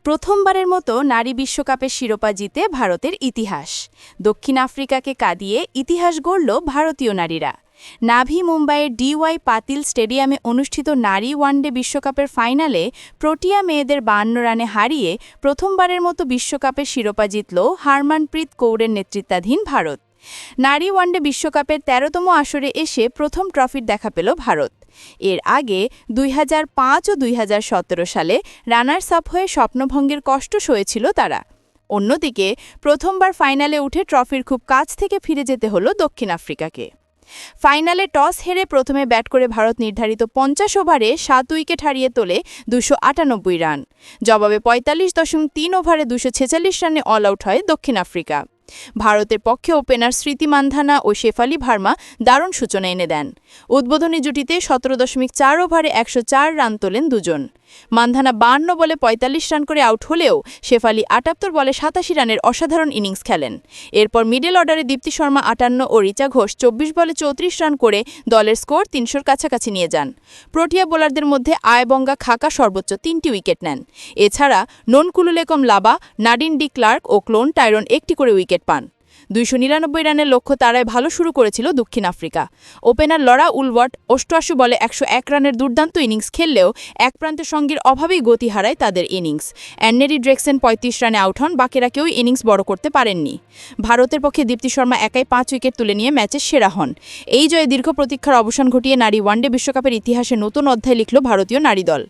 প্রথমবারের মতো নারী বিশ্বকাপের শিরোপা জিতে ভারতের ইতিহাস। দক্ষিণ আফ্রিকাকে কাঁদিয়ে ইতিহাস গড়ল ভারতীয় নারীরা। নাভি মুম্বাইয়ের ডিওয়াই পাতিল স্টেডিয়ামে অনুষ্ঠিত নারী ওয়ানডে বিশ্বকাপের ফাইনালে প্রোটিয়া মেয়েদের 52 রানে হারিয়ে প্রথমবারের মতো বিশ্বকাপের শিরোপা জিতল হারমানপ্রীত কৌরের নেতৃত্বাধীন ভারত। নারী ওয়ানডে বিশ্বকাপের ১৩তম আসরে এসে প্রথম ট্রফির দেখা পেল ভারত। এর আগে ২০০৫ ও ২০১৭ সালে রানার্স আপ হয়ে স্বপ্নভঙ্গের কষ্ট সয়েছিল তারা। অন্যদিকে প্রথমবার ফাইনালে উঠে ট্রফির খুব কাছ থেকে ফিরে যেতে হলো দক্ষিণ আফ্রিকাকে। ফাইনালে টস হেরে প্রথমে ব্যাট করে ভারত নির্ধারিত ৫০ ওভারে ৭ উইকেট হারিয়ে তোলে ২৯৮ রান। জবাবে ৪৫.৩ ওভারে ২৪৬ রানে অল আউট হয় দক্ষিণ আফ্রিকা। ভারতের পক্ষে ওপেনার স্মৃতি মান্ধানা ও শেফালি ভার্মা দারুণ সূচনা এনে দেন। উদ্বোধনী জুটিতে ১৭.৪ ওভারে ১০৪ রান তোলেন দুজন। মান্ধানা ৫২ বলে ৪৫ রান করে আউট হলেও শেফালি ৭৮ বলে ৮৭ রানের অসাধারণ ইনিংস খেলেন। এরপর মিডল অর্ডারে দীপ্তি শর্মা ৫৮ ও রিচা ঘোষ ২৪ বলে ৩৪ রান করে দলের স্কোর ৩০০-র কাছাকাছি নিয়ে যান। প্রোটিয়া বোলারদের মধ্যে আয়বঙ্গা খাকা সর্বোচ্চ ৩টি উইকেট নেন। এছাড়া ননকুলুলেকম লাবা, নাডিন ডি ক্লার্ক ও ক্লোন টাইরন একটি করে উইকেট পান। ২৯৯ রানের লক্ষ্য তারায় ভালো শুরু করেছিল দক্ষিণ আফ্রিকা। ওপেনার লরা উলওয়াট ৮৮ বলে ১০১ রানের দুর্দান্ত ইনিংস খেললেও এক প্রান্তে সঙ্গীর অভাবেই গতি হারায় তাদের ইনিংস। অ্যান্নেরি ড্রেকসেন ৩৫ রানে আউট হন, বাকিরা কেউই ইনিংস বড় করতে পারেননি। ভারতের পক্ষে দীপ্তি শর্মা একাই ৫ উইকেট তুলে নিয়ে ম্যাচের সেরা হন। এই জয়ে দীর্ঘ প্রতীক্ষার অবসান ঘটিয়ে নারী ওয়ানডে বিশ্বকাপের ইতিহাসে নতুন অধ্যায় লিখল ভারতীয় নারী দল।